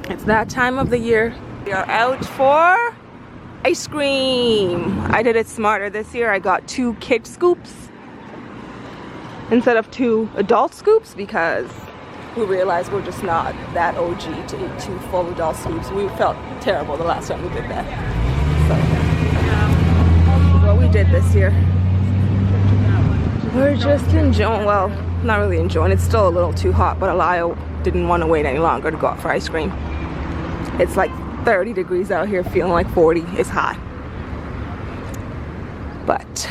It's that time of the year. We are out for ice cream. I did it smarter this year. I got 2 kid scoops instead of 2 adult scoops because we realized we're just not that OG to eat 2 full adult scoops. We felt terrible the last time we did that. So this is what we did this year. We're just enjoying, well, not really enjoying. It's still a little too hot, but Elia didn't want to wait any longer to go out for ice cream. It's like 30 degrees out here, feeling like 40. It's hot. But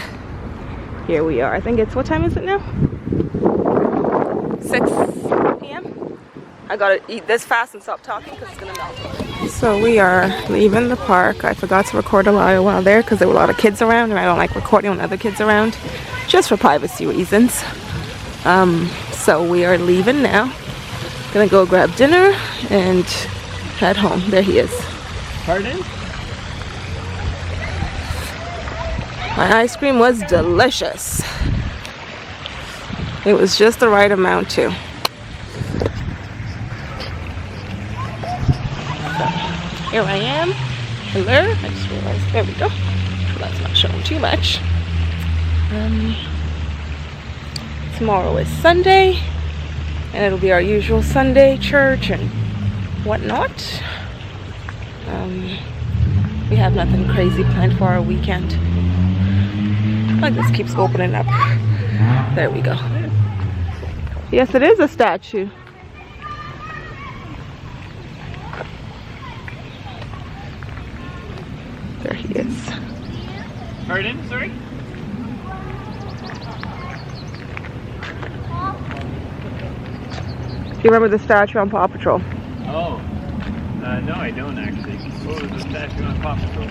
here we are. I think it's, what time is it now? 6 p.m. I gotta eat this fast and stop talking because it's gonna melt. So we are leaving the park. I forgot to record Elia while there because there were a lot of kids around and I don't like recording when other kids around, just for privacy reasons. So we are leaving now. Gonna go grab dinner and head home. There he is. Pardon? My ice cream was delicious. It was just the right amount too. So, here I am. Hello. I just realized, there we go. That's not showing too much. Tomorrow is Sunday, and it'll be our usual Sunday church and whatnot. We have nothing crazy planned for our weekend. Like this keeps opening up. There we go. Yes, it is a statue. There he is. Pardon? Sorry? Do you remember the statue on Paw Patrol? Oh. No, I don't actually. What was the statue on Paw Patrol?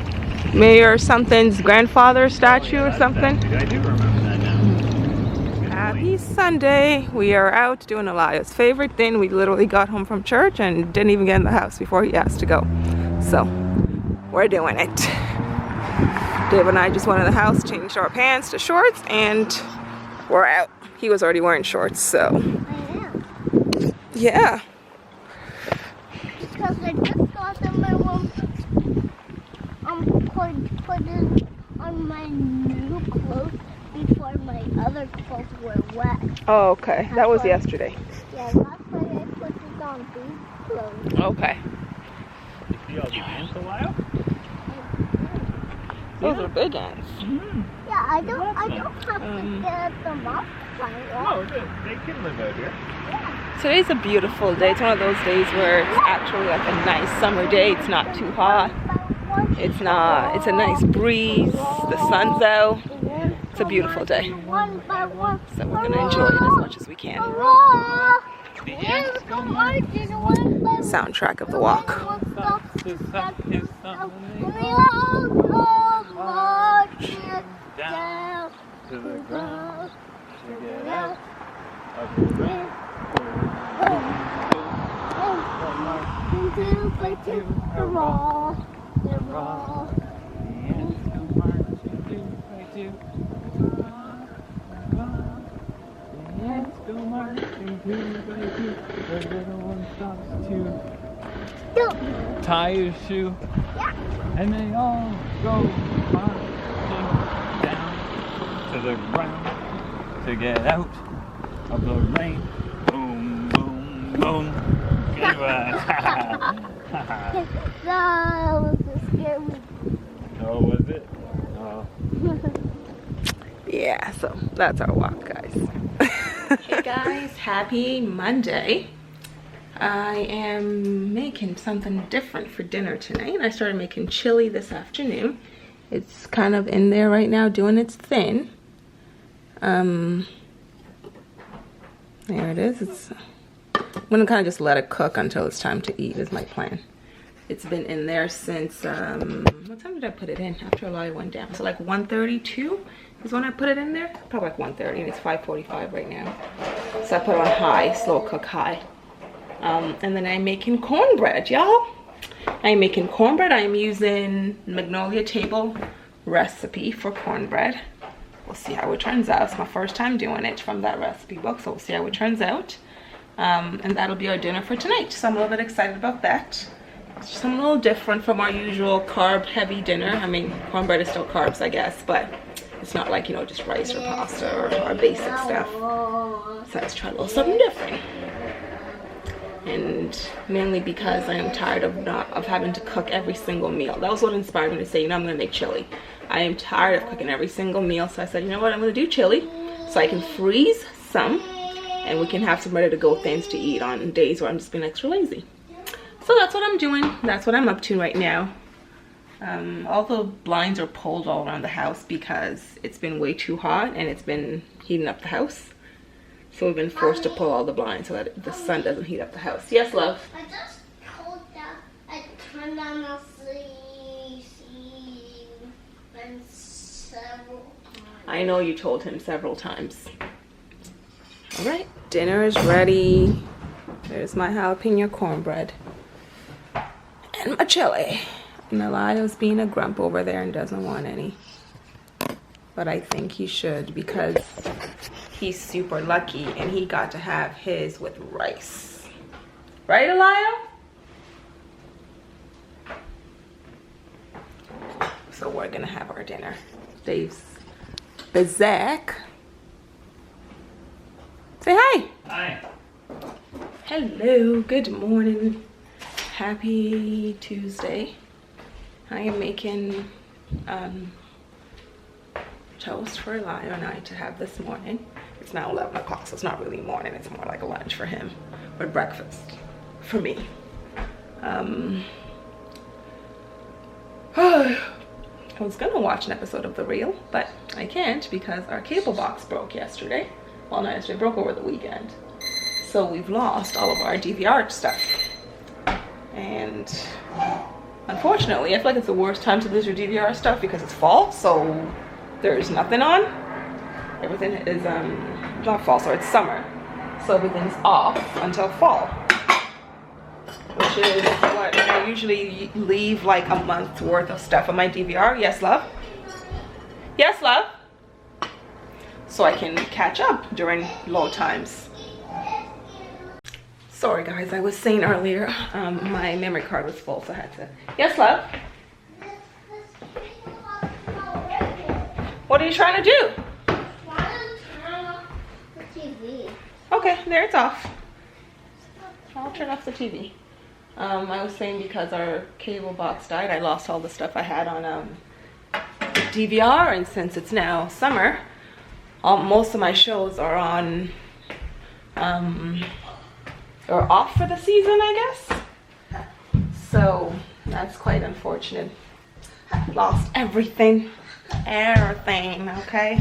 Mayor something's grandfather statue or something? Statue. I do remember that now. Happy Sunday. We are out doing Elias' favorite thing. We literally got home from church and didn't even get in the house before he asked to go. So, we're doing it. Dave and I just went in the house, changed our pants to shorts, and we're out. He was already wearing shorts, so. Yeah. Because I just got them, I won't put it on my new clothes before my other clothes were wet. Oh, okay. That was yesterday. Yeah, that's why I put it on these clothes. Okay. You see all the ants a while? Those are big ants. Yeah, I don't have to get them up. Oh, good. They can live out here. Today's a beautiful day. It's one of those days where it's actually like a nice summer day. It's not too hot. It's a nice breeze. The sun's out. It's a beautiful day. So we're gonna enjoy it as much as we can. Soundtrack of the walk. Down to the ground to get out of the rain. Tie your shoe, and they all go marching down to the ground to get out of the rain. Boom, boom, boom. That was a scary. Oh, was it? Oh. Yeah, so that's our walk, guys. Hey guys, happy Monday. I am making something different for dinner tonight. I started making chili this afternoon. It's kind of in there right now doing its thing. There it is. I'm gonna kind of just let it cook until it's time to eat is my plan. It's been in there since, what time did I put it in? After Elia went down. So like 1:32 is when I put it in there. Probably like 1:30 and it's 5:45 right now. So I put it on high, slow cook high. And then I'm making cornbread, y'all. I'm making cornbread. I'm using Magnolia Table recipe for cornbread. We'll see how it turns out. It's my first time doing it from that recipe book, so we'll see how it turns out. And that'll be our dinner for tonight. So I'm a little bit excited about that. It's something a little different from our usual carb heavy dinner. I mean, cornbread is still carbs, I guess, but it's not like, you know, just rice or pasta or our basic stuff. So let's try a little something different. And mainly because I am tired of having to cook every single meal. That was what inspired me to say, you know, I'm gonna make chili. I am tired of cooking every single meal, so I said, you know what, I'm gonna do chili so I can freeze some and we can have some ready to go things to eat on days where I'm just being extra lazy. So that's what I'm doing. That's what I'm up to right now. All the blinds are pulled all around the house because it's been way too hot and it's been heating up the house. So we've been forced to pull all the blinds so that the sun doesn't heat up the house. Yes, love? I just told that I turned on the ceiling several times. I know you told him several times. All right, dinner is ready. There's my jalapeno cornbread. And my chili. Nalayo's being a grump over there and doesn't want any. But I think he should because he's super lucky and he got to have his with rice. Right, Elayo? So we're gonna have our dinner. Dave's Bazak. Say hi. Hi. Hello, good morning. Happy Tuesday. I am making toast for Elayo and I to have this morning. It's now 11 o'clock, so it's not really morning. It's more like a lunch for him, but breakfast for me. I was gonna watch an episode of The Real, but I can't because our cable box broke yesterday. Well, not yesterday, broke over the weekend. So we've lost all of our DVR stuff. And unfortunately, I feel like it's the worst time to lose your DVR stuff because it's fall, so there's nothing on. Everything is, not fall, so it's summer. So everything's off until fall. Which is what I usually leave like a month's worth of stuff on my DVR. Yes, love? Yes, love? So I can catch up during low times. Sorry guys, I was saying earlier, my memory card was full, so I had to. Yes, love? What are you trying to do? Turn off the TV. Okay, there, it's off. I'll turn off the TV. I was saying because our cable box died, I lost all the stuff I had on DVR, and since it's now summer, most of my shows are on, or off for the season, I guess. So that's quite unfortunate. Lost everything, okay?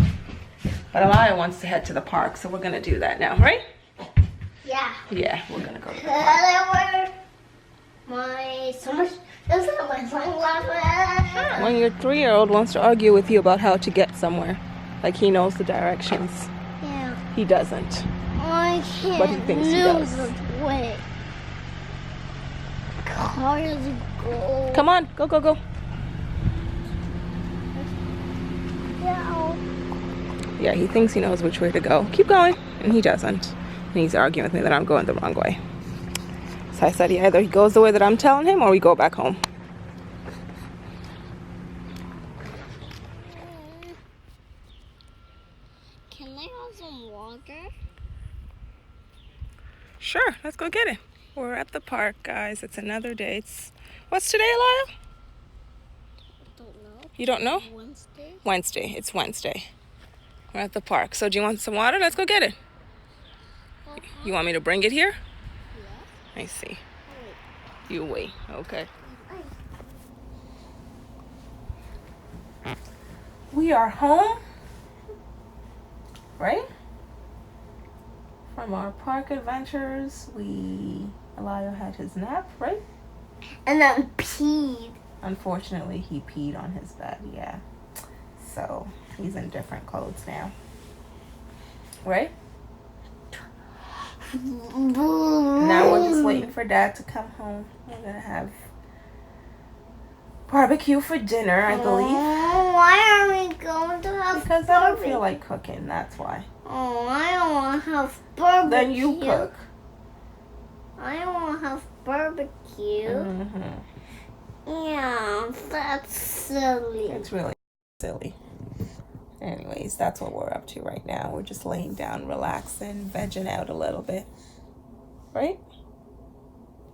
But Alaya wants to head to the park, so we're gonna do that now, right? Yeah. Yeah, we're gonna go to the park. My sunglasses. Those are my sunglasses. When your 3-year-old wants to argue with you about how to get somewhere, like he knows the directions, Yeah. he doesn't. I can't But he thinks he does. the way. Cars go. Come on, go, go, go. Yeah. Yeah, he thinks he knows which way to go. Keep going, and he doesn't. And he's arguing with me that I'm going the wrong way. So I said either he goes the way that I'm telling him or we go back home. Can I have some water? Sure, let's go get it. We're at the park, guys. It's another day. What's today, Elia? Don't know. You don't know? Wednesday. Wednesday. It's Wednesday. We're at the park. So do you want some water? Let's go get it. You want me to bring it here? Yeah. I see. You wait. Okay. We are home. Right? From our park adventures, Elijah had his nap, right? And then peed. Unfortunately, he peed on his bed, yeah. So, he's in different clothes now. Right? Now we're just waiting for Dad to come home. We're gonna have barbecue for dinner, I believe. Oh, why are we going to have Because I don't feel like cooking, that's why. Oh, I don't want to have barbecue. Then you cook. I want to have barbecue. Yeah, that's silly. It's really silly. Anyways, that's what we're up to right now. We're just laying down, relaxing, vegging out a little bit. Right?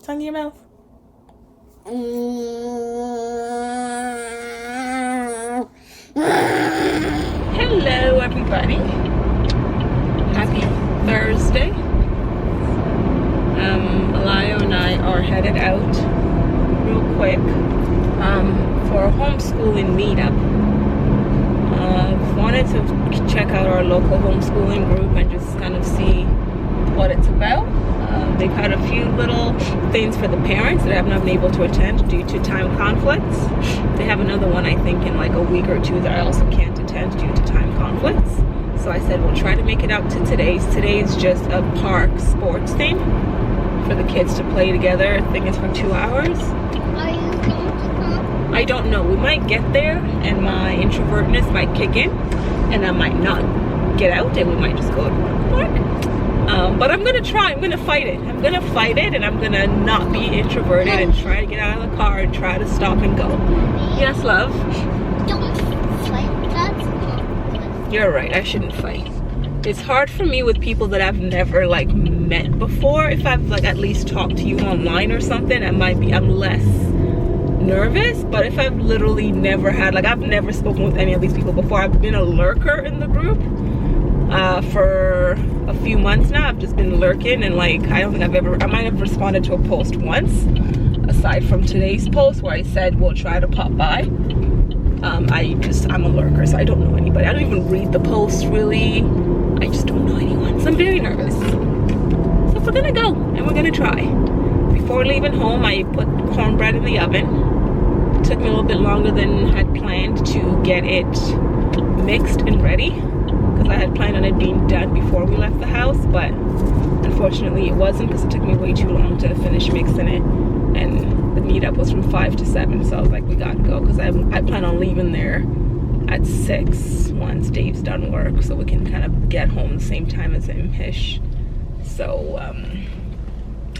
Tongue in your mouth. Hello, everybody. Happy Thursday. Elias and I are headed out real quick for a homeschooling meetup. Wanted to check out our local homeschooling group and just kind of see what it's about. They've had a few little things for the parents that I have not been able to attend due to time conflicts. They have another one, I think, in like a week or two that I also can't attend due to time conflicts. So I said we'll try to make it out to today's. Today's just a park sports thing for the kids to play together. I think it's for 2 hours. Are you going to come? I don't know. We might get there and my introvertness might kick in and I might not get out and we might just go to the park. But I'm gonna try. I'm gonna fight it. I'm gonna fight it and I'm gonna not be introverted and try to get out of the car and try to stop and go. Yes, love? Don't fight. That's not good. You're right. I shouldn't fight. It's hard for me with people that I've never like met before. If I've like at least talked to you online or something, I'm less nervous. But if I've literally never had, like I've never spoken with any of these people before. I've been a lurker in the group for a few months now. I've just been lurking and like I don't think I might have responded to a post once, aside from today's post where I said we'll try to pop by. I'm a lurker, so I don't know anybody. I don't even read the posts really. I just don't know anyone, so I'm very nervous. So we're gonna go and we're gonna try. Before leaving home, I put cornbread in the oven. It took me a little bit longer than I had planned to get it mixed and ready, because I had planned on it being done before we left the house, but unfortunately it wasn't because it took me way too long to finish mixing it, and the meetup was from 5 to 7, so I was like, we gotta go, because I plan on leaving there at 6 once Dave's done work, so we can kind of get home the same time as him-ish. So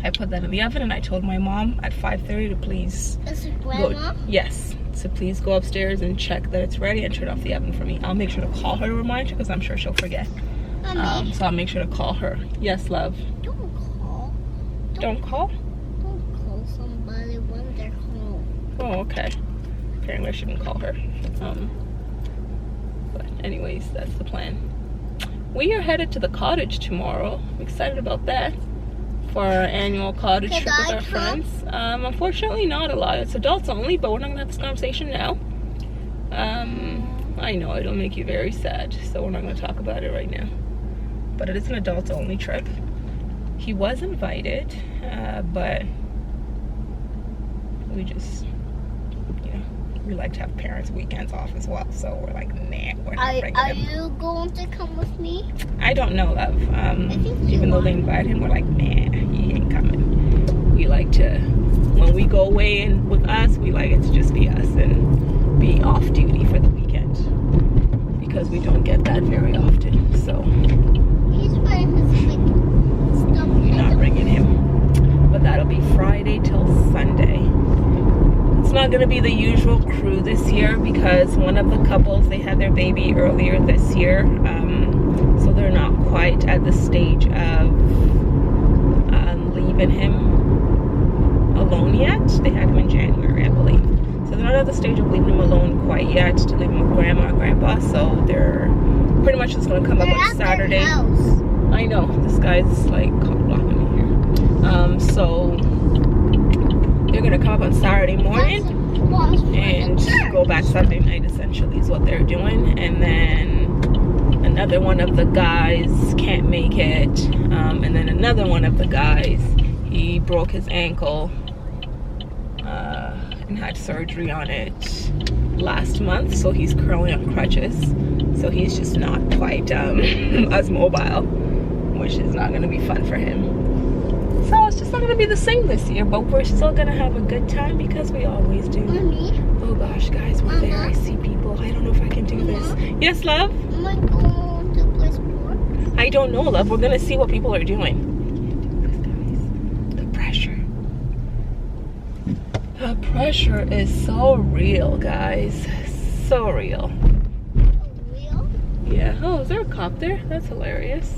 I put that in the oven and I told my mom at 5:30 to please Grandma? Yes. So please go upstairs and check that it's ready and turn off the oven for me. I'll make sure to call her to remind you because I'm sure she'll forget. So I'll make sure to call her. Yes, love. Don't call. Don't call? Don't call somebody when they're home. Oh, okay. Apparently I shouldn't call her. But anyways, that's the plan. We are headed to the cottage tomorrow. I'm excited about that. For our annual cottage trip with our friends. Unfortunately not a lot. It's adults only, but we're not gonna have this conversation now. I know it'll make you very sad, so we're not gonna talk about it right now. But it is an adults only trip. He was invited, but we just, you know, we like to have parents' weekends off as well, so we're like, nah, we're not bringing him. Are you going to come with me? I don't know, love. Even though they invite him, we're like, nah, he ain't coming. We like to, when we go away and with us, we like it to just be us and be off duty for the weekend, because we don't get that very often. So He's wearing his big stuff. we're not bringing him. But that'll be Friday till Sunday. It's not going to be the usual crew this year because one of the couples, they had their baby earlier this year, so they're not quite at the stage of leaving him alone yet. They had him in January, I believe, so they're not at the stage of leaving him alone quite yet to leave him with grandma and grandpa, so they're pretty much just going to come up on Saturday. I know, this guy's like blocking me here. So they're gonna come up on Saturday morning and go back Sunday night, essentially is what they're doing. And then another one of the guys can't make it, and then another one of the guys, he broke his ankle and had surgery on it last month, so he's currently on crutches, so he's just not quite as mobile, which is not going to be fun for him. So it's just not going to be the same this year, but we're still going to have a good time because we always do. Mommy? Oh gosh, guys, we're there. I see people. I don't know if I can do this. Yes, love? Am I going to play sports? I don't know, love. We're going to see what people are doing. The The pressure is so real, guys. So real. Real? Yeah. Oh, is there a cop there? That's hilarious.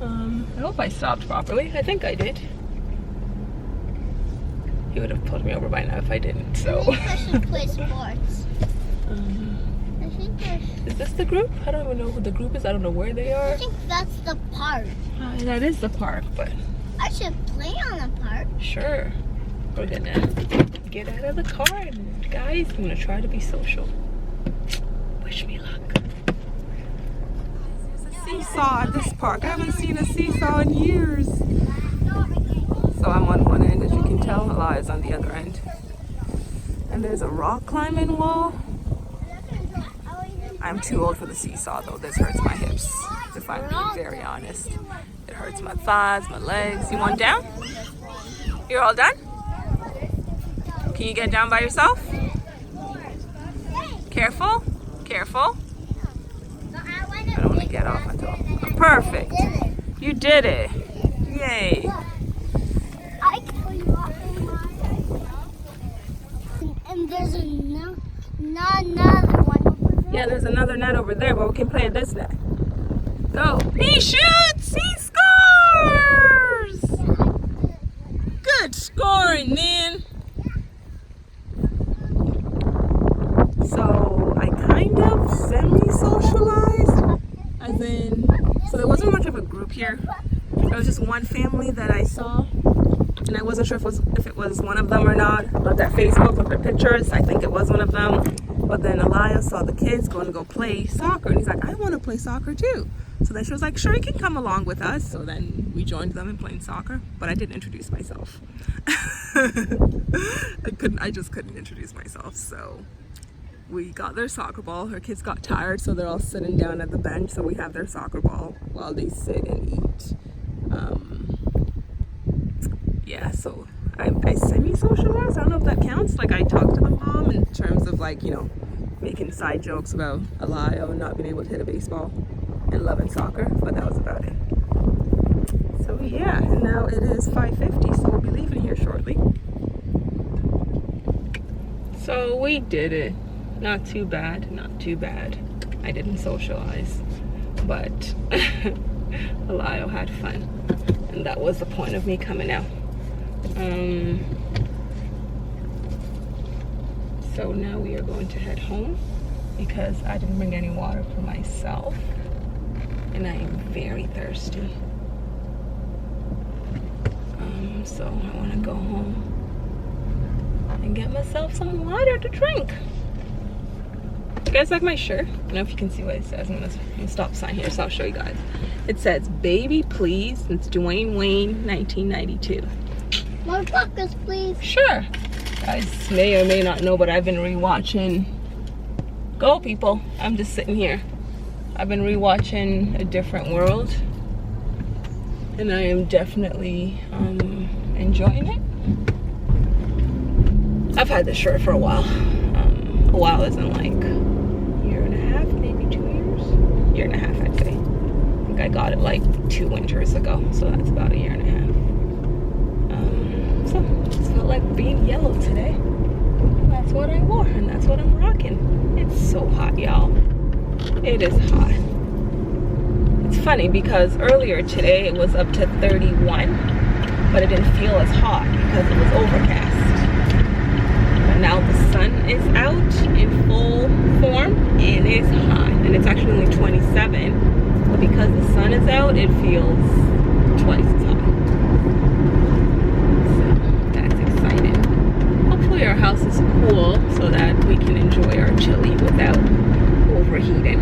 I hope I stopped properly. I think I did. He would have pulled me over by now if I didn't, so. I think I should play sports. I think Is this the group? I don't even know who the group is. I don't know where they are. I think that's the park. That is the park, but I should play on the park. sure. We're gonna get out of the car and guys, I'm gonna try to be social. Wish me luck. There's a seesaw at this park. I haven't seen a seesaw in years. So I'm on one end, as you can tell. Eli's on the other end. And there's a rock climbing wall. I'm too old for the seesaw though. This hurts my hips, if I'm being very honest. It hurts my thighs, my legs. You want down? You're all done? Can you get down by yourself? Careful, careful. I don't want to get off until. Perfect. You did it. Yay. And there's another one over there. Yeah, there's another net over there, but we can play this net. Go. He shoots! He scores! Good scoring, man. So I kind of semi-socialized, as in, so there wasn't much of a group here. There was just one family that I saw, and I wasn't sure if it was one of them or not. Looked at Facebook, looked at pictures, I think it was one of them. But then Elias saw the kids going to go play soccer, and he's like, I want to play soccer too. So then she was like, sure, you can come along with us. So then we joined them in playing soccer, but I didn't introduce myself. I just couldn't introduce myself, so we got their soccer ball. Her kids got tired, so they're all sitting down at the bench, so we have their soccer ball while they sit and eat. Yeah, so I semi-socialized. I don't know if that counts. Like, I talked to the mom in terms of, like, you know, making side jokes about Elia not being able to hit a baseball and loving soccer, but that was about it. So yeah, and now it is 5:50, so we'll be leaving here shortly. So we did it. Not too bad, not too bad. I didn't socialize, but Elia had fun, and that was the point of me coming out. So now we are going to head home because I didn't bring any water for myself, and I am very thirsty. So I want to go home and get myself some water to drink. You guys like my shirt? I don't know if you can see what it says. I'm gonna stop sign here, so I'll show you guys. It says, "Baby, please." It's Dwayne Wayne, 1992. More tacos, please. Sure. You guys may or may not know, but I've been rewatching. Go, people. I'm just sitting here. I've been rewatching A Different World, and I am definitely enjoying it. I've had this shirt for a while. A while isn't like a year and a half, maybe 2 years. Year and a half, I'd say. I think I got it like 2 winters ago, so that's about a year and a half. So it felt like being yellow today. And that's what I wore, and that's what I'm rocking. It's so hot, y'all. It is hot. It's funny because earlier today it was up to 31, but it didn't feel as hot because it was overcast. But now the sun is out in full form and it's hot, and it's actually only 27, but because the sun is out, it feels twice as hot. So that's exciting. Hopefully our house is cool so that we can enjoy our chili without overheating.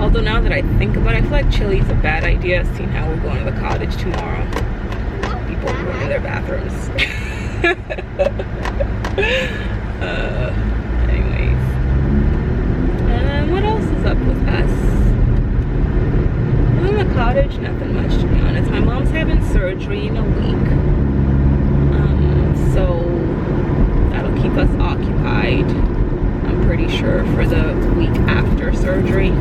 Although now that I think about it, I feel like chili is a bad idea, seeing how we're going to the cottage tomorrow. People ruining their bathrooms. Anyways. What else is up with us? In the cottage, nothing much, to be honest. My mom's having surgery in a week. So that'll keep us occupied, I'm pretty sure, for the week after surgery.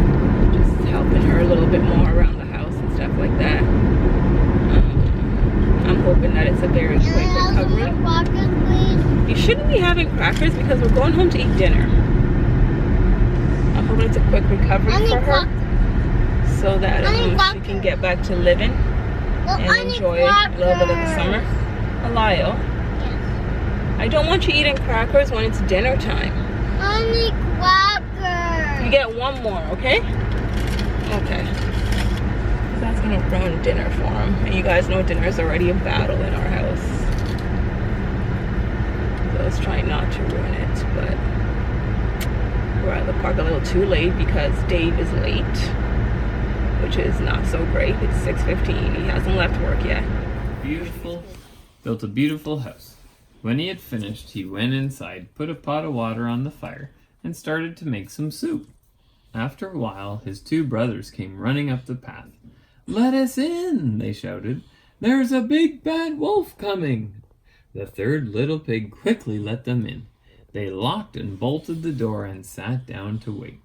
Just helping her a little bit more around the house and stuff like that. I'm hoping that it's a very quick recovery. You shouldn't be having crackers because we're going home to eat dinner. I'm hoping it's a quick recovery for her so that she can get back to living and enjoy a little bit of the summer. Alio, I don't want you eating crackers when it's dinner time. I need crackers. You get one more, okay? Okay. That's gonna ruin dinner for him. And you guys know dinner is already a battle in our house. So I was trying not to ruin it, but we're at the park a little too late because Dave is late, which is not so great. It's 6:15. He hasn't left work yet. Built a beautiful house. When he had finished, he went inside, put a pot of water on the fire, and started to make some soup. After a while, his two brothers came running up the path. "Let us in," they shouted. "There's a big bad wolf coming." The third little pig quickly let them in. They locked and bolted the door and sat down to wait.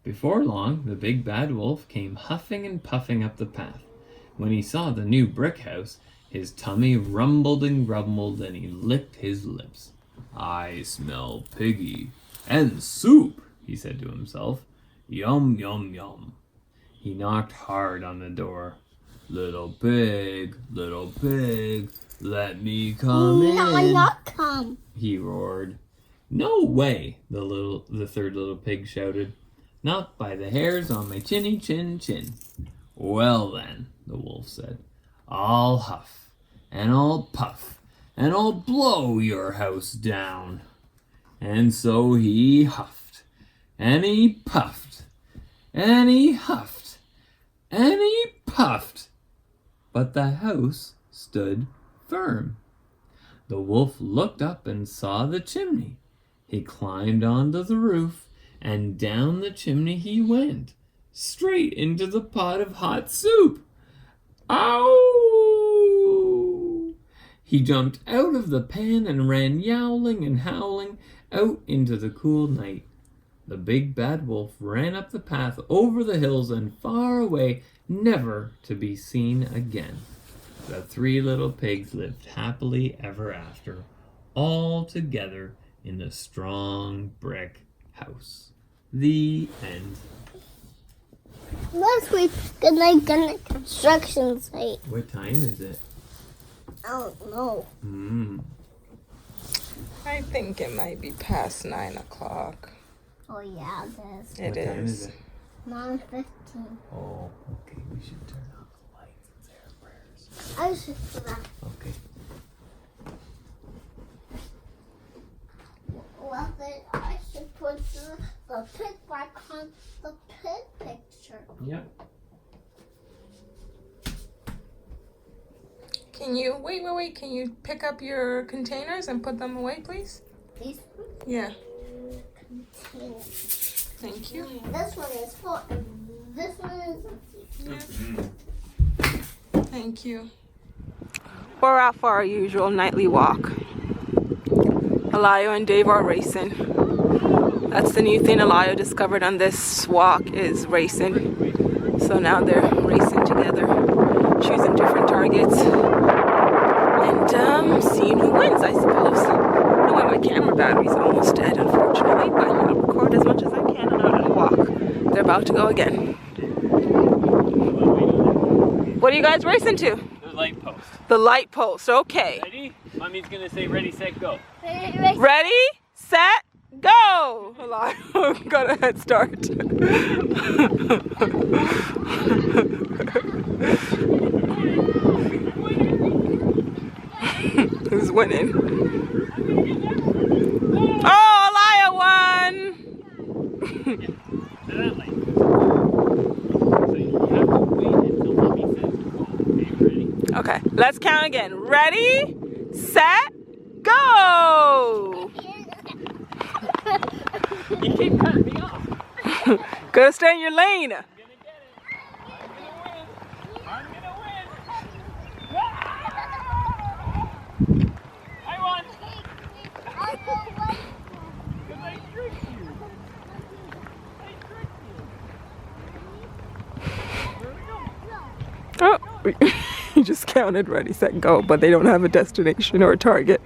Before long, the big bad wolf came huffing and puffing up the path. When he saw the new brick house, his tummy rumbled and grumbled and he licked his lips. "I smell piggy and soup," he said to himself. "Yum, yum, yum." He knocked hard on the door. Little pig, let me come in." No, not come. He roared. "No way," the third little pig shouted. "Not by the hairs on my chinny chin chin." "Well then," the wolf said, "I'll huff, and I'll puff, and I'll blow your house down." And so he huffed, and he puffed, and he huffed, and he puffed. But the house stood firm. The wolf looked up and saw the chimney. He climbed onto the roof, and down the chimney he went, straight into the pot of hot soup. Ow! He jumped out of the pan and ran yowling and howling out into the cool night. The big bad wolf ran up the path over the hills and far away, never to be seen again. The three little pigs lived happily ever after, all together in the strong brick house. The end. Last week, gonna construction site. What time is it? I don't know. I think it might be past 9 o'clock. Oh yeah, it is. It What time is. is it? 9:15. Oh, okay. We should turn off the lights and say our prayers. I should do that. Okay. Well, then I should put the pig back on the pig picture. Yep. Can you, wait, can you pick up your containers and put them away, please? These ones Yeah, contain. thank you. This one is full and this one is empty. Thank you. We're out for our usual nightly walk. Alio and Dave are racing. That's the new thing Alio discovered on this walk is racing. So now they're racing together, choosing different targets, and seeing who wins, I suppose. Anyway, my camera battery's almost dead, unfortunately, but I'll record as much as I can and I'll walk. They're about to go again. What are you guys racing to? The light post. The light post, okay. Ready? Mommy's gonna say ready, set, go. Ready, set, go! Alio got a head start. Who's winning? Oh, Alio won! Okay, let's count again. Ready, set, go! You keep cutting me off. Gotta stay in your lane. I'm gonna win. I won. Because I tricked you. Oh. You just counted ready, set, go, but they don't have a destination or a target.